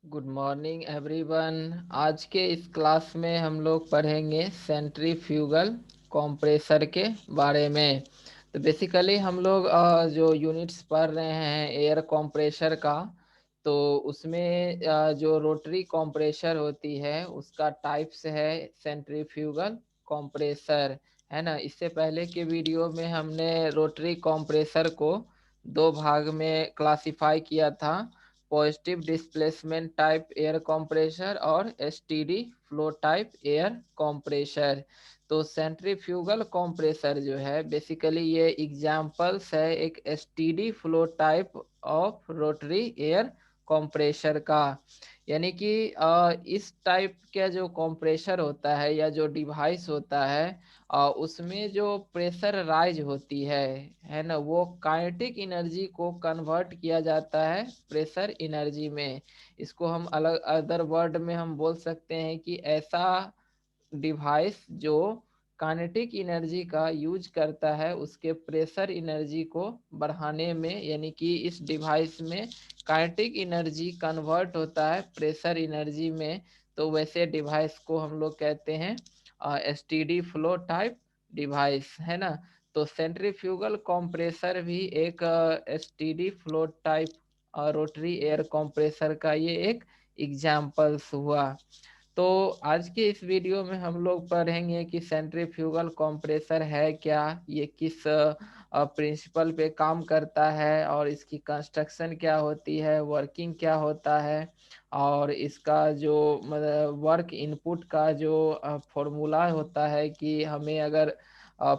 Good morning everyone. आज के इस क्लास में हम लोग पढ़ेंगे सेंट्रीफ्यूगल कॉम्प्रेसर के बारे में। तो बेसिकली हम लोग जो यूनिट्स पढ़ रहे हैं एयर कॉम्प्रेसर का, तो उसमें जो रोटरी कॉम्प्रेसर होती है उसका टाइप्स है सेंट्रीफ्यूगल कॉम्प्रेसर, है ना। इससे पहले के वीडियो में हमने रोटरी कॉम्प्रेसर को दो भाग में क्लासिफाई किया था, positive displacement type air compressor और steady flow type air compressor. तो सेंट्रीफ्यूगल कंप्रेसर जो है बेसिकली ये एग्जांपल्स है एक steady flow type of rotary air compressor का। यानी कि इस टाइप का जो कंप्रेसर होता है या जो डिवाइस होता है उसमें जो प्रेशर राइज होती है ना, वो काइनेटिक एनर्जी को कन्वर्ट किया जाता है प्रेशर एनर्जी में। इसको हम अलग अदर वर्ड में हम बोल सकते हैं कि ऐसा डिवाइस जो काइनेटिक एनर्जी का यूज करता है उसके प्रेशर एनर्जी को बढ़ाने में, यानी कि इस डिवाइस में काइनेटिक एनर्जी कन्वर्ट होता है प्रेशर एनर्जी में। तो वैसे डिवाइस को हम लोग कहते हैं एसटीडी फ्लो टाइप डिवाइस, है ना। तो सेंट्रीफ्यूगल कंप्रेसर भी एक steady flow type rotary air compressor का ये एक एग्जाम्पल्स हुआ। तो आज के इस वीडियो में हम लोग पढ़ेंगे कि सेंट्रीफ्यूगल कंप्रेसर है क्या, ये किस प्रिंसिपल पे काम करता है और इसकी कंस्ट्रक्शन क्या होती है, वर्किंग क्या होता है, और इसका जो मतलब वर्क इनपुट का जो फॉर्मूला होता है कि हमें अगर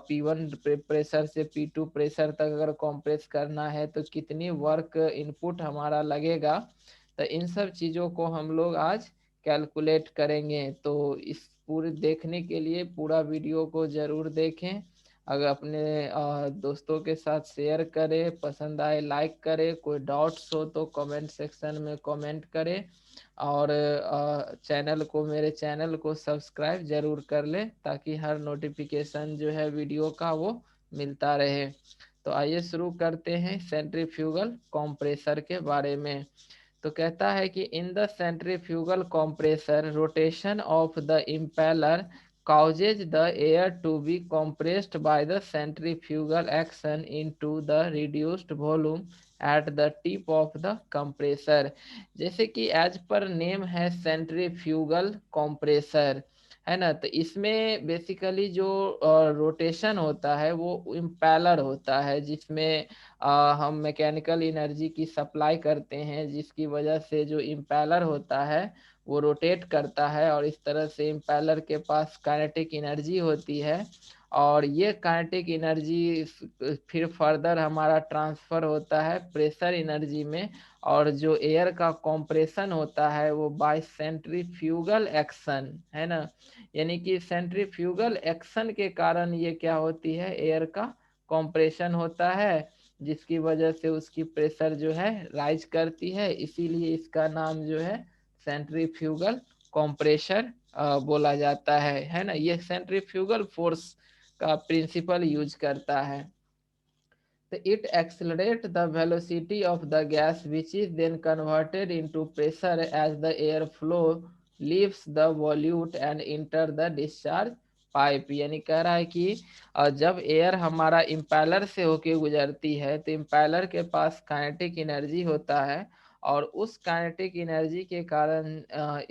P1 प्रेशर से P2 प्रेशर तक अगर कंप्रेस करना है तो कितनी वर्क इनपुट हमारा लगेगा। तो इन सब चीज़ों को हम लोग आज कैलकुलेट करेंगे। तो इस पूरे देखने के लिए पूरा वीडियो को ज़रूर देखें। अगर अपने दोस्तों के साथ शेयर करें, पसंद आए लाइक करें, कोई डाउट्स हो तो कमेंट सेक्शन में कमेंट करें, और चैनल को मेरे चैनल को सब्सक्राइब ज़रूर कर लें ताकि हर नोटिफिकेशन जो है वीडियो का वो मिलता रहे। तो आइए शुरू करते हैं सेंट्रीफ्यूगल कंप्रेसर के बारे में। तो कहता है कि in the centrifugal compressor rotation of the impeller causes the air to be compressed by the centrifugal action into the reduced volume at the tip of the compressor। जैसे कि एज पर नेम है centrifugal compressor, है ना। तो इसमें basically जो rotation होता है वो इम्पेलर होता है जिसमें हम मैकेनिकल एनर्जी की सप्लाई करते हैं, जिसकी वजह से जो इम्पेलर होता है वो रोटेट करता है और इस तरह से इम्पेलर के पास काइनेटिक एनर्जी होती है। और ये काइनेटिक एनर्जी फिर फर्दर हमारा ट्रांसफर होता है प्रेशर एनर्जी में, और जो एयर का कंप्रेशन होता है वो बाय सेंट्रीफ्यूगल एक्शन, है ना। यानी कि सेंट्रीफ्यूगल एक्शन के कारण ये क्या होती है, एयर का कंप्रेशन होता है, जिसकी वजह से उसकी प्रेशर जो है राइज करती है। इसीलिए इसका नाम जो है सेंट्रीफ्यूगल कंप्रेशर बोला जाता है ना। ये सेंट्रीफ्यूगल फोर्स का प्रिंसिपल यूज करता है। तो it accelerate the velocity of the gas which is then converted into pressure as the air flow leaves the volute and enter the discharge pipe. यानी कह रहा है कि जब एयर हमारा इम्पेलर से होके गुजरती है तो इम्पेलर के पास काइनेटिक एनर्जी होता है, और उस काइनेटिक एनर्जी के कारण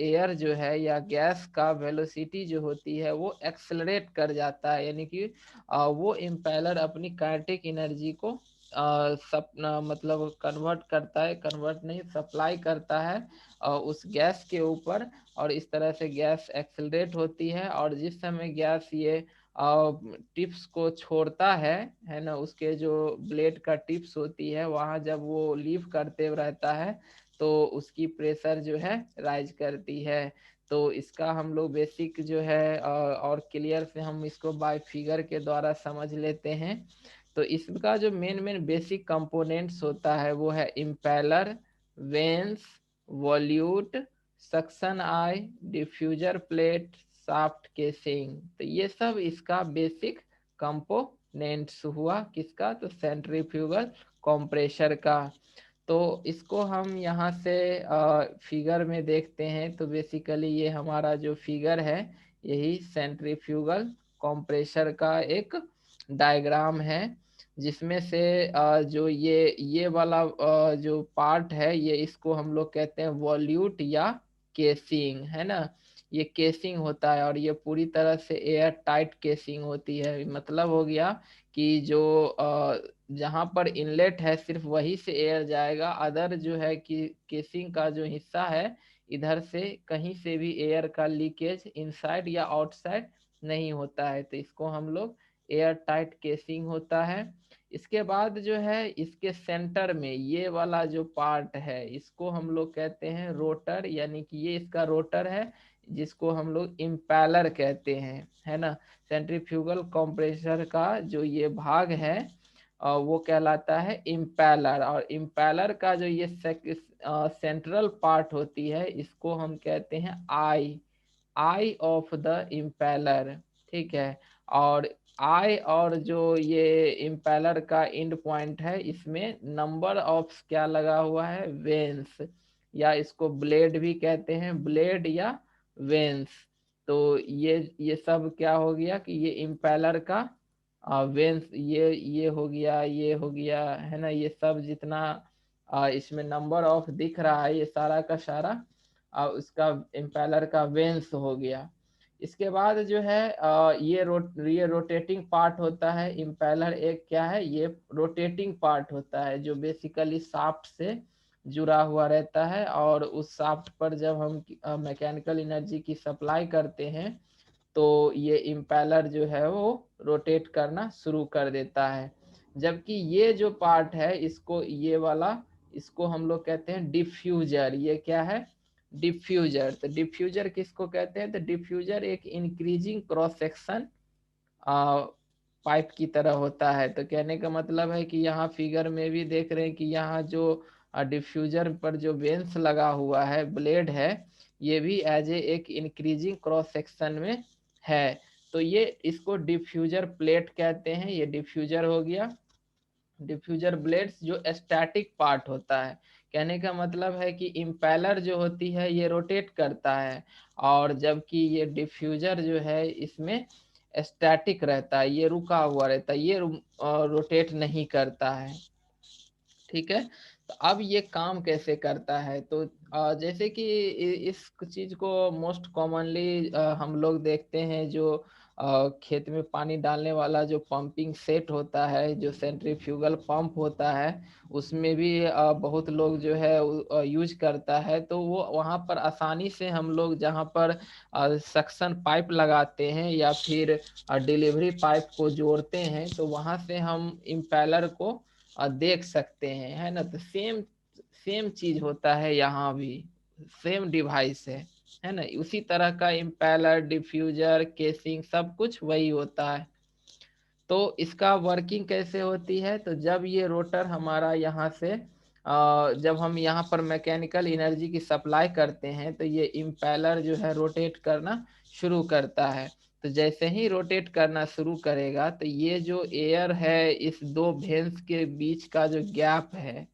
एयर जो है या गैस का वेलोसिटी जो होती है वो एक्सेलरेट कर जाता है। यानी कि वो इम्पेलर अपनी काइनेटिक एनर्जी को मतलब कन्वर्ट करता है, कन्वर्ट नहीं सप्लाई करता है उस गैस के ऊपर, और इस तरह से गैस एक्सेलरेट होती है। और जिस समय गैस ये टिप्स को छोड़ता है ना, उसके जो ब्लेड का टिप्स होती है वहाँ जब वो लीव करते रहता है तो उसकी प्रेशर जो है राइज करती है। तो इसका हम लोग बेसिक जो है और क्लियर से हम इसको बाय फिगर के द्वारा समझ लेते हैं। तो इसका जो मेन मेन बेसिक कंपोनेंट्स होता है वो है इम्पेलर, वेंस, वॉल्यूट, सक्शन आई, डिफ्यूजर प्लेट, शाफ्ट केसिंग। तो ये सब इसका बेसिक कंपोनेंट्स हुआ किसका, तो सेंट्रीफ्यूगल कंप्रेसर का। तो इसको हम यहाँ से फिगर में देखते हैं। तो बेसिकली ये हमारा जो फिगर है यही सेंट्रीफ्यूगल कंप्रेसर का एक डायग्राम है, जिसमें से जो ये वाला जो पार्ट है ये इसको हम लोग कहते हैं वॉल्यूट या केसिंग, है ना। ये केसिंग होता है और ये पूरी तरह से एयर टाइट केसिंग होती है। मतलब हो गया कि जो जहाँ पर इनलेट है सिर्फ वही से एयर जाएगा, अदर जो है कि केसिंग का जो हिस्सा है इधर से कहीं से भी एयर का लीकेज इनसाइड या आउटसाइड नहीं होता है। तो इसको हम लोग एयर टाइट केसिंग होता है। इसके बाद जो है इसके सेंटर में ये वाला जो पार्ट है इसको हम लोग कहते हैं रोटर, यानी कि ये इसका रोटर है जिसको हम लोग इम्पैलर कहते हैं, है ना। सेंट्रीफ्यूगल कंप्रेसर का जो ये भाग है वो कहलाता है इम्पैलर, और इम्पैलर का जो ये सेंट्रल पार्ट होती है इसको हम कहते हैं आई ऑफ द इम्पैलर, ठीक है। और आई और जो ये इम्पैलर का एंड पॉइंट है इसमें नंबर ऑफ क्या लगा हुआ है, वेन्स, या इसको ब्लेड भी कहते हैं, ब्लेड या वेन्स। तो ये सब क्या हो गया कि ये इम्पैलर का वेन्स, ये हो गया, ये हो गया, है ना। ये सब जितना इसमें नंबर ऑफ दिख रहा है ये सारा का सारा उसका इम्पेलर का वेंस हो गया। इसके बाद जो है ये रोटेटिंग पार्ट होता है। इम्पेलर एक क्या है, ये रोटेटिंग पार्ट होता है जो बेसिकली शाफ्ट से जुड़ा हुआ रहता है, और उस शाफ्ट पर जब हम मैकेनिकल एनर्जी की सप्लाई करते हैं तो ये इम्पेलर जो है वो रोटेट करना शुरू कर देता है। जबकि ये जो पार्ट है इसको ये वाला इसको हम लोग कहते हैं डिफ्यूजर। ये क्या है, डिफ्यूजर। तो डिफ्यूजर किसको कहते हैं, तो डिफ्यूजर एक इंक्रीजिंग क्रॉस सेक्शन पाइप की तरह होता है। तो कहने का मतलब है कि यहाँ फिगर में भी देख रहे हैं कि यहाँ जो डिफ्यूजर पर जो वेंस लगा हुआ है, ब्लेड है, ये भी एज ए एक इंक्रीजिंग क्रॉस सेक्शन में है। तो ये इसको डिफ्यूजर प्लेट कहते हैं। ये डिफ्यूजर हो गया। डिफ्यूजर ब्लेड्स जो स्टैटिक पार्ट होता है, कहने का मतलब है कि इम्पेलर जो होती है ये रोटेट करता है, और जबकि ये डिफ्यूजर जो है इसमें स्टैटिक रहता है, ये रुका हुआ रहता है, ये रोटेट नहीं करता है, ठीक है। तो अब ये काम कैसे करता है, तो जैसे कि इस चीज को मोस्ट कॉमनली हम लोग देखते हैं, जो खेत में पानी डालने वाला जो पंपिंग सेट होता है, जो सेंट्रीफ्यूगल पंप होता है, उसमें भी बहुत लोग जो है यूज करता है। तो वो वहाँ पर आसानी से हम लोग जहाँ पर सक्शन पाइप लगाते हैं या फिर डिलीवरी पाइप को जोड़ते हैं, तो वहाँ से हम इम्पेलर को देख सकते हैं, है ना। तो सेम सेम चीज होता है यहाँ भी, सेम डिवाइस है ना। उसी तरह का इम्पेलर, डिफ्यूजर, केसिंग सब कुछ वही होता है। तो इसका वर्किंग कैसे होती है, तो जब ये रोटर हमारा यहाँ से जब हम यहाँ पर मैकेनिकल एनर्जी की सप्लाई करते हैं तो ये इम्पेलर जो है रोटेट करना शुरू करता है। तो जैसे ही रोटेट करना शुरू करेगा तो ये जो एयर है इस दो वेंस के बीच का जो गैप है,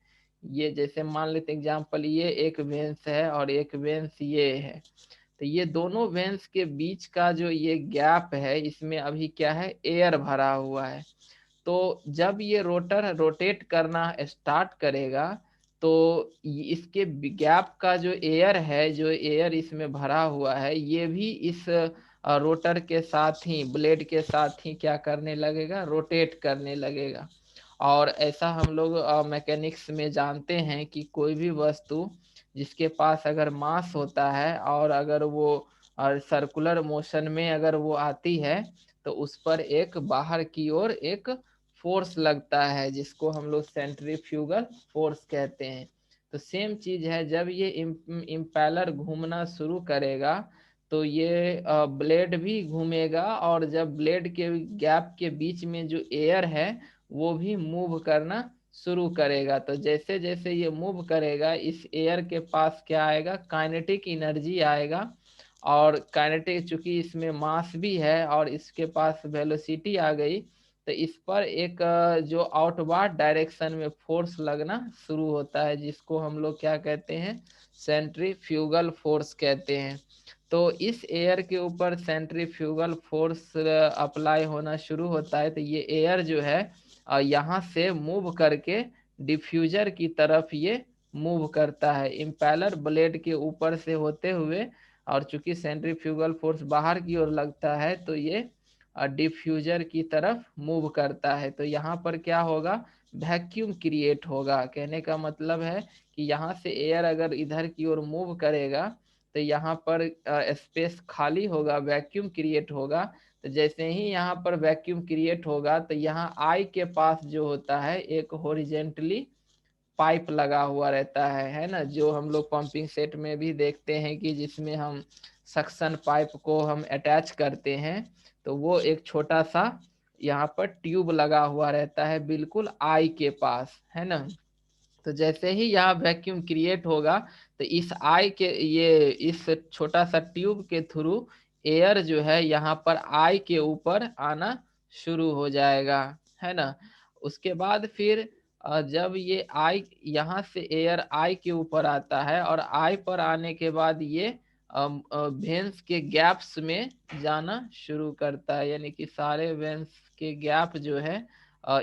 ये जैसे मान लेते एग्जांपल ये एक वेंस है और एक वेंस ये है, तो ये दोनों वेंस के बीच का जो ये गैप है इसमें अभी क्या है, एयर भरा हुआ है। तो जब ये रोटर रोटेट करना स्टार्ट करेगा तो इसके गैप का जो एयर है, जो एयर इसमें भरा हुआ है, ये भी इस रोटर के साथ ही, ब्लेड के साथ ही क्या करने लगेगा, रोटेट करने लगेगा। और ऐसा हम लोग मैकेनिक्स में जानते हैं कि कोई भी वस्तु जिसके पास अगर मास होता है और अगर वो सर्कुलर मोशन में अगर वो आती है तो उस पर एक बाहर की ओर एक फोर्स लगता है जिसको हम लोग सेंट्रीफ्यूगल फोर्स कहते हैं। तो सेम चीज है, जब ये इम्पेलर घूमना शुरू करेगा तो ये ब्लेड भी घूमेगा, और जब ब्लेड के गैप के बीच में जो एयर है वो भी मूव करना शुरू करेगा। तो जैसे जैसे ये मूव करेगा इस एयर के पास क्या आएगा, काइनेटिक एनर्जी आएगा। और काइनेटिक चूंकि इसमें मास भी है और इसके पास वेलोसिटी आ गई, तो इस पर एक जो आउटवार्ड डायरेक्शन में फोर्स लगना शुरू होता है, जिसको हम लोग क्या कहते हैं, सेंट्रीफ्यूगल फोर्स कहते हैं। तो इस एयर के ऊपर सेंट्रीफ्यूगल फोर्स अप्लाई होना शुरू होता है, तो ये एयर जो है यहाँ से मूव करके डिफ्यूजर की तरफ ये मूव करता है इम्पेलर ब्लेड के ऊपर से होते हुए। और चूंकि सेंट्रीफ्यूगल फोर्स बाहर की ओर लगता है, तो ये डिफ्यूजर की तरफ मूव करता है। तो यहाँ पर क्या होगा, वैक्यूम क्रिएट होगा। कहने का मतलब है कि यहाँ से एयर अगर इधर की ओर मूव करेगा, तो यहाँ पर स्पेस खाली होगा, वैक्यूम क्रिएट होगा। तो जैसे ही यहाँ पर वैक्यूम क्रिएट होगा, तो यहाँ आई के पास जो होता है एक हॉरिजेंटली पाइप लगा हुआ रहता है ना, जो हम लोग पंपिंग सेट में भी देखते हैं कि जिसमें हम सक्शन पाइप को हम अटैच करते हैं। तो वो एक छोटा सा यहाँ पर ट्यूब लगा हुआ रहता है बिल्कुल आई के पास, है ना। तो जैसे ही यहाँ वैक्यूम क्रिएट होगा, तो इस आई के ये इस छोटा सा ट्यूब के थ्रू एयर जो है यहाँ पर आई के ऊपर आना शुरू हो जाएगा, है ना। उसके बाद फिर जब ये आई यहाँ से एयर आई के ऊपर आता है, और आई पर आने के बाद ये वेंस के गैप्स में जाना शुरू करता है, यानी कि सारे वेंस के गैप जो है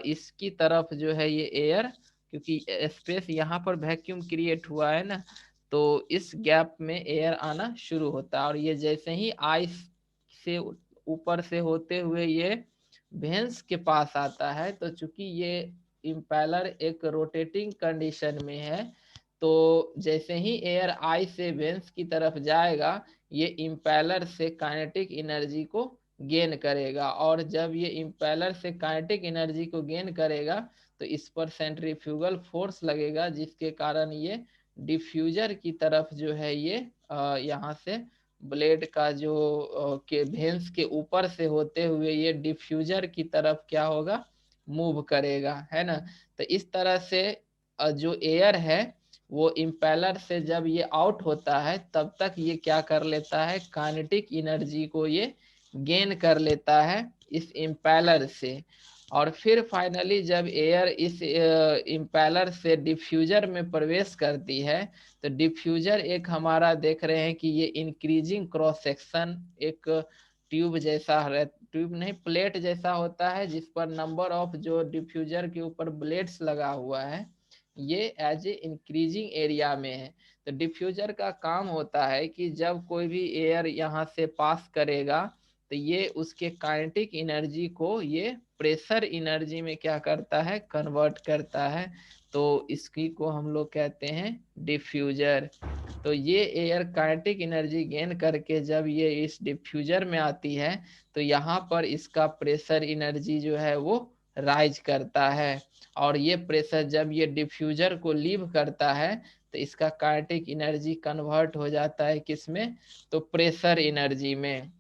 इसकी तरफ जो है ये एयर, क्योंकि स्पेस यहाँ पर वैक्यूम क्रिएट हुआ है ना, तो इस गैप में एयर आना शुरू होता है। और ये जैसे ही आइस से ऊपर से होते हुए ये वेंस के पास आता है, तो चूंकि ये इम्पेलर एक रोटेटिंग कंडीशन में है, तो जैसे ही एयर आई से वेंस की तरफ जाएगा, ये इम्पेलर से काइनेटिक एनर्जी को गेन करेगा। और जब ये इम्पेलर से काइनेटिक एनर्जी को गेन करेगा, तो इस पर सेंट्रीफ्यूगल फोर्स लगेगा, जिसके कारण ये डिफ्यूजर की तरफ जो है ये यहाँ से ब्लेड का जो के भेंस के ऊपर से होते हुए ये डिफ्यूजर की तरफ क्या होगा, मूव करेगा, है ना। तो इस तरह से जो एयर है वो इम्पेलर से जब ये आउट होता है, तब तक ये क्या कर लेता है, काइनेटिक एनर्जी को ये गेन कर लेता है इस इम्पेलर से। और फिर फाइनली जब एयर इस इम्पेलर से डिफ्यूजर में प्रवेश करती है, तो डिफ्यूजर एक हमारा देख रहे हैं कि ये इंक्रीजिंग क्रॉस सेक्शन एक ट्यूब जैसा है, ट्यूब नहीं प्लेट जैसा होता है, जिस पर नंबर ऑफ जो डिफ्यूजर के ऊपर ब्लेड्स लगा हुआ है, ये एज ए इंक्रीजिंग एरिया में है। तो डिफ्यूजर का काम होता है कि जब कोई भी एयर यहाँ से पास करेगा, तो ये उसके काइनेटिक एनर्जी को ये प्रेशर एनर्जी में क्या करता है, कन्वर्ट करता है। तो इसकी को हम लोग कहते हैं डिफ्यूजर। तो ये एयर काइनेटिक एनर्जी गेन करके जब ये इस डिफ्यूजर में आती है, तो यहाँ पर इसका प्रेशर एनर्जी जो है वो राइज करता है। और ये प्रेशर जब ये डिफ्यूजर को लीव करता है, तो इसका काइनेटिक एनर्जी कन्वर्ट हो जाता है किसमें, तो प्रेशर एनर्जी में।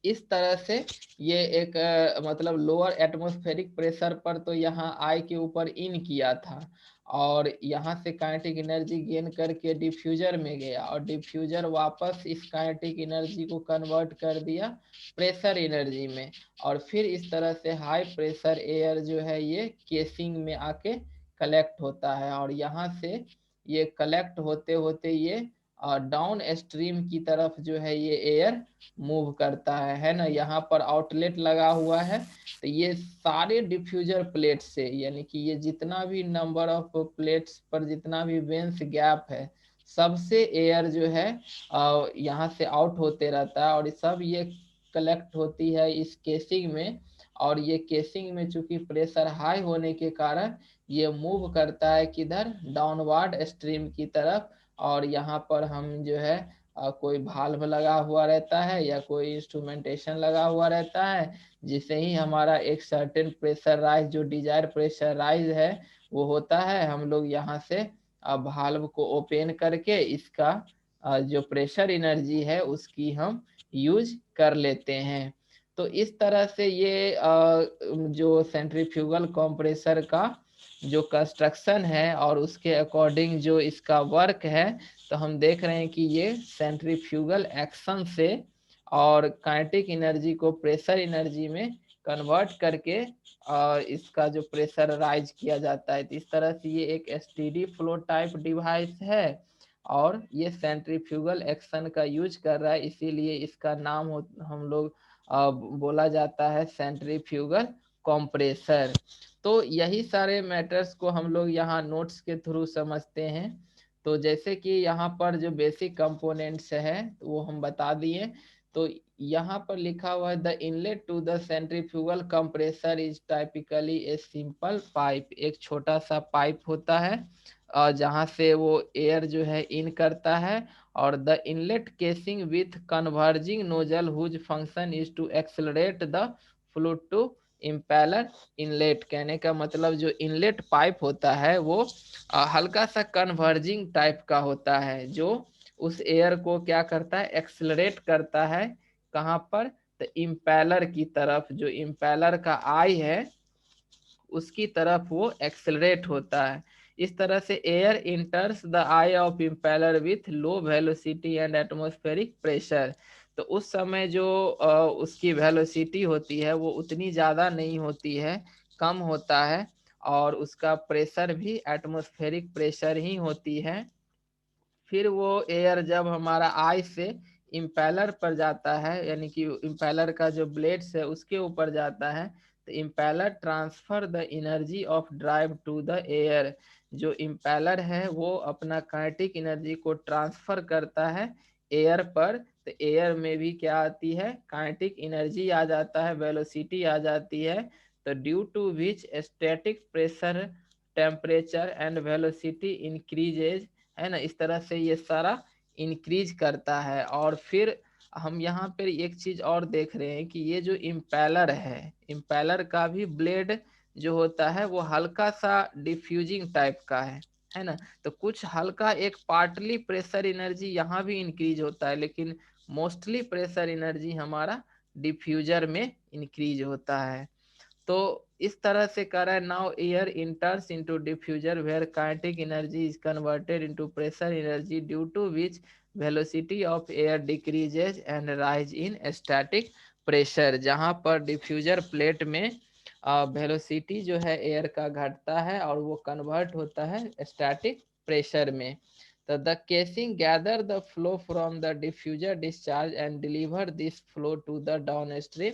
इस तरह से ये एक मतलब लोअर एटमॉस्फेरिक प्रेशर पर तो यहाँ आई के ऊपर इन किया था, और यहाँ से काइनेटिक एनर्जी गेन करके डिफ्यूजर में गया, और डिफ्यूजर वापस इस काइनेटिक एनर्जी को कन्वर्ट कर दिया प्रेशर एनर्जी में। और फिर इस तरह से हाई प्रेशर एयर जो है ये केसिंग में आके कलेक्ट होता है, और यहाँ से ये कलेक्ट होते होते ये डाउन स्ट्रीम की तरफ जो है ये एयर मूव करता है ना। यहाँ पर आउटलेट लगा हुआ है, तो ये सारे डिफ्यूजर प्लेट से, यानी कि ये जितना भी नंबर ऑफ प्लेट्स पर जितना भी वेंस गैप है, सबसे एयर जो है यहाँ से आउट होते रहता है, और सब ये कलेक्ट होती है इस केसिंग में। और ये केसिंग में चूंकि प्रेशर हाई होने के कारण ये मूव करता है किधर, डाउनवर्ड स्ट्रीम की तरफ। और यहाँ पर हम जो है कोई भाल्व लगा हुआ रहता है या कोई इंस्ट्रूमेंटेशन लगा हुआ रहता है, जिसे ही हमारा एक सर्टेन प्रेशर राइज, जो डिजायर प्रेशर राइज है वो होता है, हम लोग यहाँ से भाल्व को ओपन करके इसका जो प्रेशर एनर्जी है उसकी हम यूज कर लेते हैं। तो इस तरह से ये जो सेंट्रीफ्यूगल कंप्रेसर का जो कंस्ट्रक्शन है और उसके अकॉर्डिंग जो इसका वर्क है, तो हम देख रहे हैं कि ये सेंट्रीफ्यूगल एक्शन से और काइनेटिक एनर्जी को प्रेशर एनर्जी में कन्वर्ट करके और इसका जो प्रेशर राइज किया जाता है। तो इस तरह से ये एक एसटीडी फ्लो टाइप डिवाइस है और ये सेंट्रीफ्यूगल एक्शन का यूज कर रहा है, इसीलिए इसका नाम हम लोग बोला जाता है सेंट्रीफ्यूगल कंप्रेसर। तो यही सारे मैटर्स को हम लोग यहाँ नोट्स के थ्रू समझते हैं। तो जैसे कि यहाँ पर जो बेसिक कंपोनेंट्स है वो हम बता दिए। तो यहाँ पर लिखा हुआ है the inlet to the centrifugal compressor is typically a simple pipe. एक छोटा सा पाइप होता है जहाँ से वो एयर जो है इन करता है, और the inlet casing with converging nozzle whose function is to accelerate the fluid to impeller inlet. कहने का मतलब जो इनलेट पाइप होता है वो हल्का सा कन्वर्जिंग टाइप का होता है, जो उस एयर को क्या करता है, एक्सेलरेट करता है। कहाँ पर, तो इम्पेलर की तरफ, जो इम्पेलर का आई है उसकी तरफ वो एक्सेलरेट होता है। इस तरह से air इंटर्स the I of impeller with low velocity and atmospheric pressure. तो उस समय जो उसकी वेलोसिटी होती है वो उतनी ज़्यादा नहीं होती है, कम होता है, और उसका प्रेशर भी एटमॉस्फेरिक प्रेशर ही होती है। फिर वो एयर जब हमारा आई से इम्पेलर पर जाता है, यानी कि इम्पेलर का जो ब्लेड्स है उसके ऊपर जाता है, तो impeller transfer the energy of drive to the air. जो इम्पेलर है वो अपना काइनेटिक एनर्जी को ट्रांसफर करता है एयर पर। तो एयर में भी क्या आती है, काइनेटिक एनर्जी आ जाता है, वेलोसिटी आ जाती है। तो due to which static pressure, temperature and velocity increases, है ना। इस तरह से ये सारा इंक्रीज करता है। और फिर हम यहाँ पर एक चीज और देख रहे हैं कि ये जो इम्पेलर है, इम्पेलर का भी ब्लेड जो होता है वो हल्का सा डिफ्यूजिंग टाइप का है ना। तो कुछ हल्का एक पार्टली प्रेशर एनर्जी यहाँ भी इंक्रीज होता है, लेकिन मोस्टली प्रेशर एनर्जी हमारा डिफ्यूजर में इंक्रीज होता है। तो इस तरह से कर रहा है। Now air enters into diffuser where kinetic energy is converted into pressure energy due to which velocity of air decreases and rise in static pressure. जहां पर डिफ्यूजर प्लेट में वेलोसिटी जो है एयर का घटता है और वो कन्वर्ट होता है स्टैटिक प्रेशर में। तो the casing gather the flow from the diffuser discharge and deliver this flow to the downstream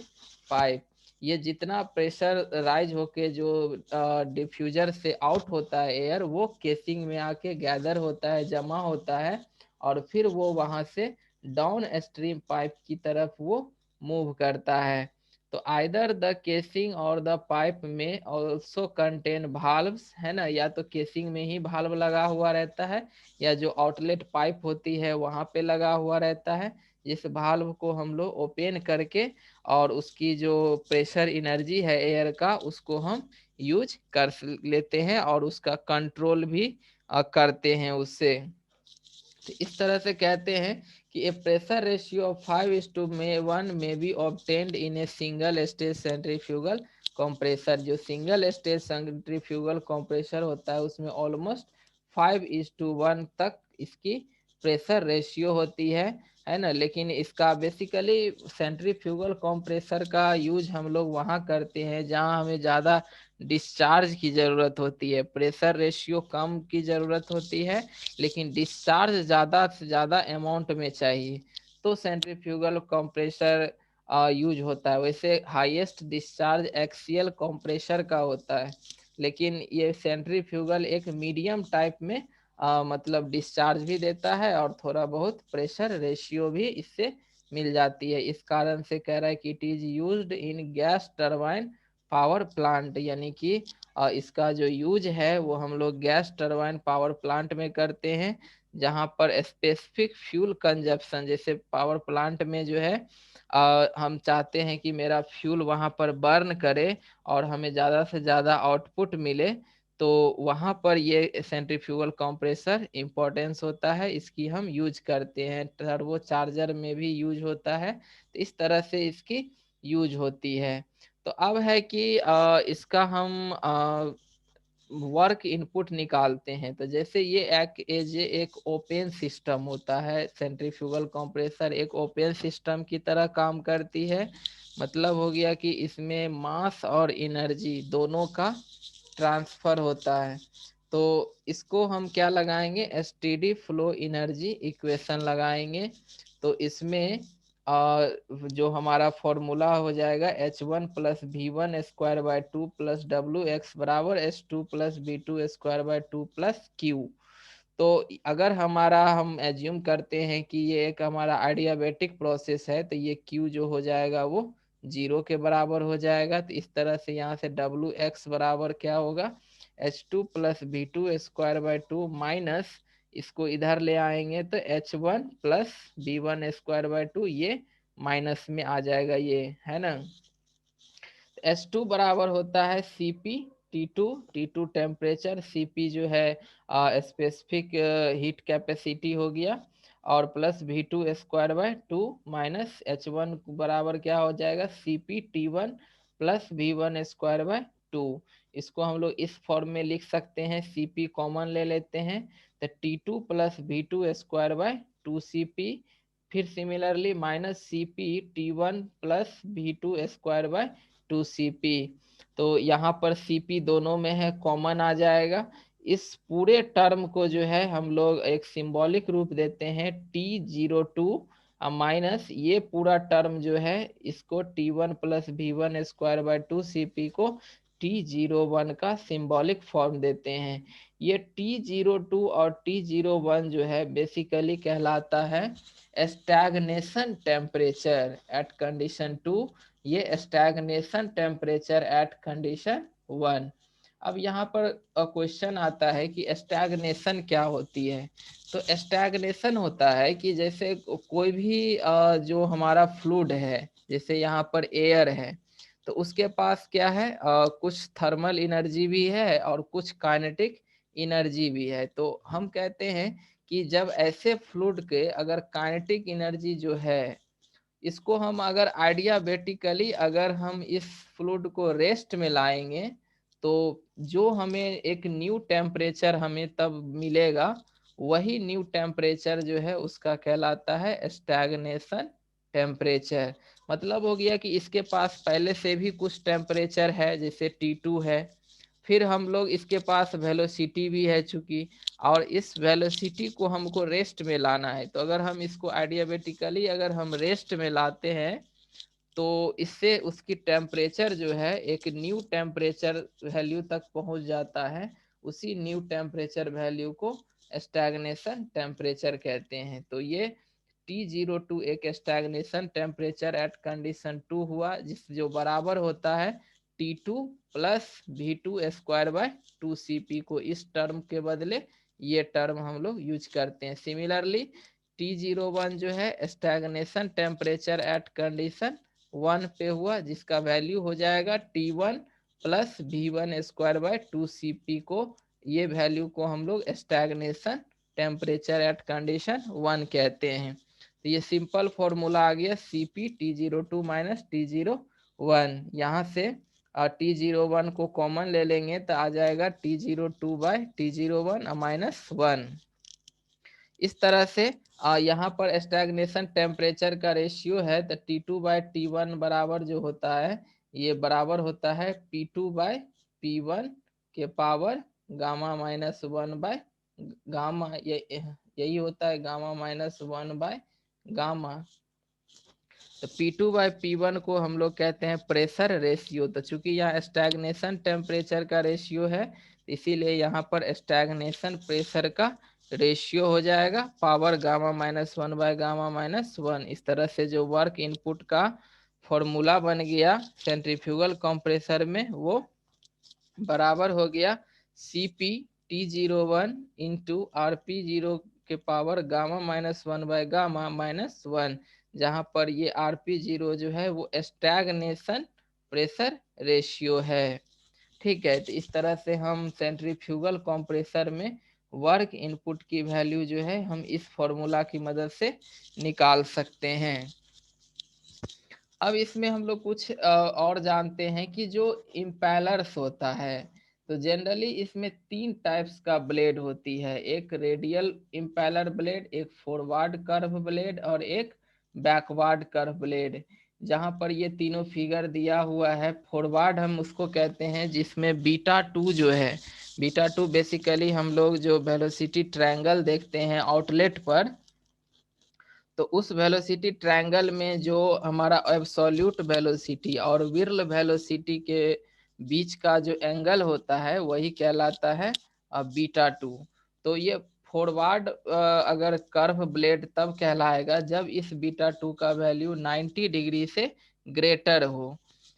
pipe. ये जितना प्रेशर राइज होके जो डिफ्यूजर से आउट होता है एयर, वो केसिंग में आके गैदर होता है, जमा होता है, और फिर वो वहां से डाउन स्ट्रीम पाइप की तरफ वो मूव करता है। तो आइदर द केसिंग और द पाइप में ऑल्सो कंटेन भाल्व्स, है ना। या तो केसिंग में ही भाल्व लगा हुआ रहता है, या जो आउटलेट पाइप होती है वहां पे लगा हुआ रहता है, जिस भाल्व को हम लोग ओपन करके और उसकी जो प्रेशर एनर्जी है एयर का उसको हम यूज कर लेते हैं और उसका कंट्रोल भी करते हैं उससे। तो इस तरह से कहते हैं कि ए प्रेशर रेशियो ऑफ 5:1 में B obtained in a single stage centrifugal compressor. जो सिंगल स्टेज सेंट्रीफ्यूगल कंप्रेसर होता है उसमें ऑलमोस्ट 5:1 तक इसकी प्रेशर रेशियो होती है ना। लेकिन इसका बेसिकली सेंट्रीफ्यूगल कंप्रेसर का यूज हम लोग वहाँ करते हैं जहाँ हमें ज़्यादा डिस्चार्ज की ज़रूरत होती है। प्रेशर रेशियो कम की ज़रूरत होती है, लेकिन डिस्चार्ज ज़्यादा से ज़्यादा अमाउंट में चाहिए, तो सेंट्रीफ्यूगल कंप्रेसर यूज होता है। वैसे हाईएस्ट डिस्चार्ज एक्सियल कंप्रेसर का होता है, लेकिन ये सेंट्रीफ्यूगल एक मीडियम टाइप में मतलब डिस्चार्ज भी देता है और थोड़ा बहुत प्रेशर रेशियो भी इससे मिल जाती है। इस कारण से कह रहा है कि it is used in gas turbine power plant, यानी कि इसका जो यूज है वो हम लोग गैस टरबाइन पावर प्लांट में करते हैं, जहाँ पर स्पेसिफिक फ्यूल कंजप्शन, जैसे पावर प्लांट में जो है हम चाहते हैं कि मेरा फ्यूल वहाँ पर बर्न करे और हमें ज़्यादा से ज़्यादा आउटपुट मिले, तो वहाँ पर ये सेंट्रीफ्यूगल कंप्रेसर इम्पोर्टेंस होता है, इसकी हम यूज करते हैं। टर्बो चार्जर में भी यूज होता है, तो इस तरह से इसकी यूज होती है। तो अब है कि इसका हम वर्क इनपुट निकालते हैं। तो जैसे ये एक ओपन सिस्टम होता है, सेंट्रीफ्यूगल कंप्रेसर एक ओपन सिस्टम की तरह काम करती है। मतलब हो गया कि इसमें मास और एनर्जी दोनों का ट्रांसफर होता है। तो इसको हम क्या लगाएंगे, एसटीडी फ्लो एनर्जी इक्वेशन लगाएंगे। तो इसमें जो हमारा फॉर्मूला हो जाएगा H1 plus V one square by two plus W X बराबर H2 plus B two square by two plus Q. तो अगर हमारा हम एज्यूम करते हैं कि ये एक हमारा आइडियाबैटिक प्रोसेस है, तो ये Q जो हो जाएगा वो 0 के बराबर हो जाएगा। तो इस तरह से यहाँ से डब्ल्यू एक्स बराबर क्या होगा, H2 plus B two square by two minus, इसको इधर ले आएंगे तो H1 plus B one square by two, ये माइनस में आ जाएगा, ये है ना। S2 बराबर होता है Cp T2, T2 temperature, Cp जो है स्पेसिफिक हीट कैपेसिटी हो गया, और plus V2 square by two minus H1 बराबर क्या हो जाएगा, Cp T1 plus V1 square by to. इसको हम लोग इस फॉर्म में लिख सकते हैं, Cp कॉमन ले लेते हैं तो T2 plus V2 square by two Cp, फिर similarly minus Cp T1 plus V2 square by two Cp। तो यहाँ पर Cp दोनों में है, कॉमन आ जाएगा। इस पूरे टर्म को जो है हम लोग एक सिंबॉलिक रूप देते हैं T02 माइनस ये पूरा टर्म जो है इसको T1 plus V one square by two Cp को T01 का सिंबॉलिक फॉर्म देते हैं। ये T02 और T01 जो है बेसिकली कहलाता है स्टैग्नेशन टेम्परेचर एट कंडीशन 2, ये स्टैग्नेशन टेम्परेचर एट कंडीशन 1। अब यहाँ पर क्वेश्चन आता है कि स्टैग्नेशन क्या होती है। तो स्टैग्नेशन होता है कि जैसे कोई भी जो हमारा फ्लूइड है, जैसे यहाँ पर एयर है, तो उसके पास क्या है, कुछ थर्मल एनर्जी भी है और कुछ काइनेटिक एनर्जी भी है। तो हम कहते हैं कि जब ऐसे फ्लूइड के अगर काइनेटिक एनर्जी जो है, इसको हम अगर आइडियाबेटिकली अगर हम इस फ्लूइड को रेस्ट में लाएंगे, तो जो हमें एक न्यू टेम्परेचर हमें तब मिलेगा, वही न्यू टेम्परेचर जो है उसका कहलाता है स्टैग्नेशन टेम्परेचर। मतलब हो गया कि इसके पास पहले से भी कुछ टेम्परेचर है, जैसे T2 है, फिर हम लोग इसके पास वेलोसिटी भी है चूंकि, और इस वेलोसिटी को हमको रेस्ट में लाना है। तो अगर हम इसको आइडियाबेटिकली अगर हम रेस्ट में लाते हैं, तो इससे उसकी टेम्परेचर जो है एक न्यू टेम्परेचर वैल्यू तक पहुंच जाता है। उसी न्यू टेम्परेचर वैल्यू को स्टैग्नेशन टेम्परेचर कहते हैं। तो ये T02 एक स्टैग्नेशन टेम्परेचर एट कंडीशन 2 हुआ, जिस जो बराबर होता है T2 plus V2 square by two Cp को इस टर्म के बदले ये टर्म हम लोग यूज करते हैं। सिमिलरली T01 जो है स्टैग्नेशन टेम्परेचर एट कंडीशन 1 पे हुआ, जिसका वैल्यू हो जाएगा T1 plus V1 square by two Cp को, ये वैल्यू को हम लोग स्टैग्नेशन टेम्परेचर एट कंडीशन 1 कहते हैं। तो ये सिंपल फॉर्मूला आ गया Cp T02 माइनस T01। यहाँ से T01 को कॉमन ले लेंगे तो आ जाएगा T02 बाय T01 माइनस 1। इस तरह से यहाँ पर स्टैग्नेशन टेम्परेचर का रेशियो है, तो T2 बाय T1 बराबर जो होता है, ये बराबर होता है P2 बाय P1 के power gamma minus 1 by gamma, यही होता है गामा माइनस 1 बाय गामा। तो P2 बाय P1 को हम लोग कहते हैं प्रेशर रेशियो। तो चूंकि यहाँ स्टैग्नेशन टेम्परेचर का रेशियो है, इसीलिए यहाँ पर स्टैग्नेशन प्रेशर का रेशियो हो जाएगा power gamma minus 1 by gamma minus 1। इस तरह से जो वर्क इनपुट का फॉर्मूला बन गया सेंट्रीफ्यूगल कंप्रेसर में, वो बराबर हो गया Cp T01 इंटू RP0 के power gamma minus 1 by gamma minus 1, जहाँ पर ये RP0 जो है वो स्टैग्नेशन प्रेशर रेशियो है। ठीक है, तो इस तरह से हम सेंट्रीफ्यूगल कंप्रेसर में वर्क इनपुट की वैल्यू जो है हम इस फॉर्मूला की मदद से निकाल सकते हैं। अब इसमें हम लोग कुछ और जानते हैं कि जो इम्पेलर्स होता है, तो जनरली इसमें 3 टाइप्स का ब्लेड होती है, एक रेडियल इम्पेलर ब्लेड, एक फॉरवर्ड कर्व ब्लेड और एक बैकवर्ड कर्व ब्लेड। जहां पर ये तीनों फिगर दिया हुआ है, फॉरवर्ड हम उसको कहते हैं जिसमें बीटा 2 जो है, बीटा 2 बेसिकली हम लोग जो वेलोसिटी ट्रायंगल देखते हैं आउटलेट पर, तो उस वेलोसिटी ट्रायंगल में जो हमारा एब्सोल्यूट वेलोसिटी और विर्ल वेलोसिटी के बीच का जो एंगल होता है वही कहलाता है बीटा 2। तो ये फॉरवर्ड अगर कर्व ब्लेड तब कहलाएगा जब इस बीटा 2 का वैल्यू 90 डिग्री से ग्रेटर हो,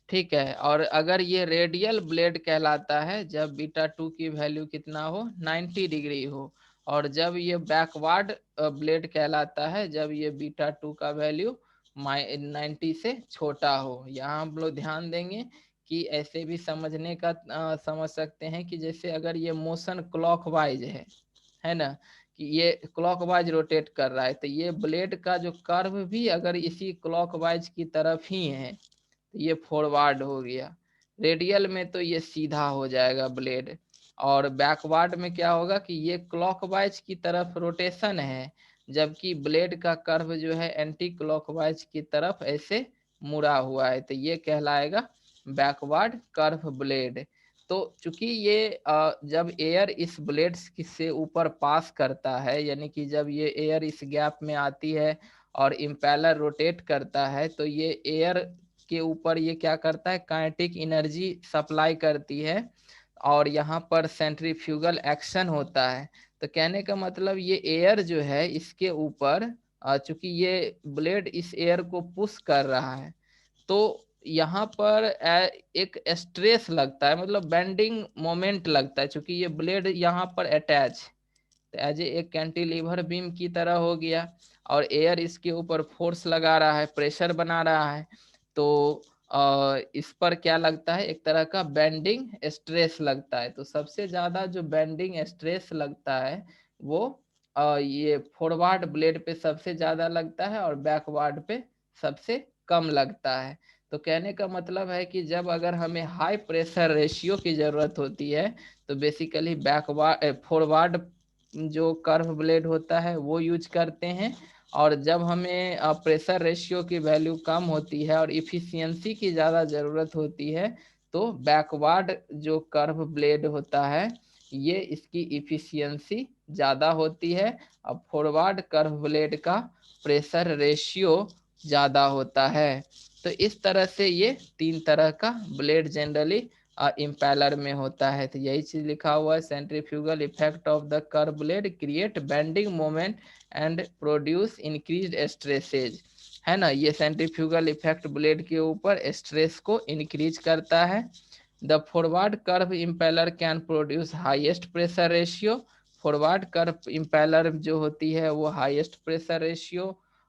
ठीक है। और अगर ये रेडियल ब्लेड कहलाता है जब बीटा 2 की वैल्यू कितना हो, 90 डिग्री हो। और जब ये बैकवर्ड ब्लेड कहलाता है जब ये बीटा 2 का वैल्यू 90 से छोटा हो। यहाँ हम लोग ध्यान देंगे कि ऐसे भी समझने का समझ सकते हैं कि जैसे अगर ये मोशन क्लॉकवाइज है ना, कि ये क्लॉकवाइज रोटेट कर रहा है, तो ये ब्लेड का जो कर्व भी अगर इसी क्लॉकवाइज की तरफ ही है तो ये फॉरवर्ड हो गया। रेडियल में तो ये सीधा हो जाएगा ब्लेड, और बैकवर्ड में क्या होगा कि ये क्लॉकवाइज की तरफ रोटेशन है, जबकि ब्लेड का कर्व जो है एंटी क्लॉकवाइज की तरफ ऐसे मुड़ा हुआ है, तो ये कहलाएगा बैकवर्ड कर्व ब्लेड। तो चूंकि ये जब एयर इस ब्लेड से ऊपर पास करता है, यानी कि जब ये एयर इस गैप में आती है और इम्पेलर रोटेट करता है, तो ये एयर के ऊपर ये क्या करता है, काइनेटिक एनर्जी सप्लाई करती है और यहाँ पर सेंट्रीफ्यूगल एक्शन होता है। तो कहने का मतलब ये एयर जो है इसके ऊपर, चूंकि ये ब्लेड इस एयर को पुश कर रहा है, तो यहाँ पर एक स्ट्रेस लगता है, मतलब बेंडिंग मोमेंट लगता है, चूंकि ये ब्लेड यहाँ पर अटैच, तो एज एक कैंटिलीवर बीम की तरह हो गया और एयर इसके ऊपर फोर्स लगा रहा है, प्रेशर बना रहा है, तो इस पर क्या लगता है, एक तरह का बेंडिंग स्ट्रेस लगता है। तो सबसे ज्यादा जो बेंडिंग स्ट्रेस लगता है वो ये फॉरवर्ड ब्लेड पे सबसे ज्यादा लगता है और बैकवर्ड पे सबसे कम लगता है। तो कहने का मतलब है कि जब अगर हमें हाई प्रेशर रेशियो की जरूरत होती है तो बेसिकली बैकवर्ड फॉरवर्ड जो कर्व ब्लेड होता है वो यूज करते हैं, और जब हमें प्रेशर रेशियो की वैल्यू कम होती है और इफिशियंसी की ज़्यादा ज़रूरत होती है तो बैकवर्ड जो कर्व ब्लेड होता है ये इसकी इफिशियंसी ज़्यादा होती है, और फॉरवर्ड कर्व ब्लेड का प्रेशर रेशियो ज़्यादा होता है। तो इस तरह से ये 3 तरह का ब्लेड जनरली इम्पेलर में होता है। तो यही चीज लिखा हुआ है, centrifugal effect of the curve blade create bending moment and produce increased stresses, है ना। ये सेंट्रीफ्यूगल इफेक्ट ब्लेड के ऊपर स्ट्रेस को इंक्रीज करता है। The forward curve impeller can produce highest pressure ratio, forward curve impeller जो होती है वो हाईएस्ट प्रेशर रेशियो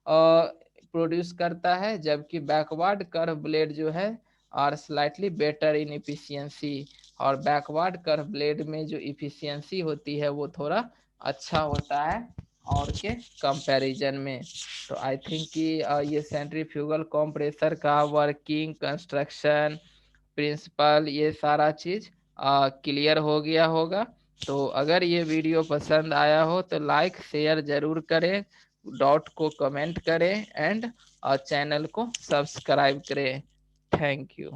प्रोड्यूस करता है, जबकि बैकवर्ड कर्व ब्लेड जो है are slightly better in efficiency, और बैकवर्ड कर्व ब्लेड में जो इफिशियंसी होती है वो थोड़ा अच्छा होता है और के कंपैरिजन में। तो आई थिंक कि ये सेंट्रीफ्यूगल कंप्रेसर का वर्किंग, कंस्ट्रक्शन, प्रिंसिपल, ये सारा चीज क्लियर हो गया होगा। तो अगर ये वीडियो पसंद आया हो तो लाइक शेयर जरूर करें, डॉट को कमेंट करें एंड चैनल को सब्सक्राइब करें। Thank you.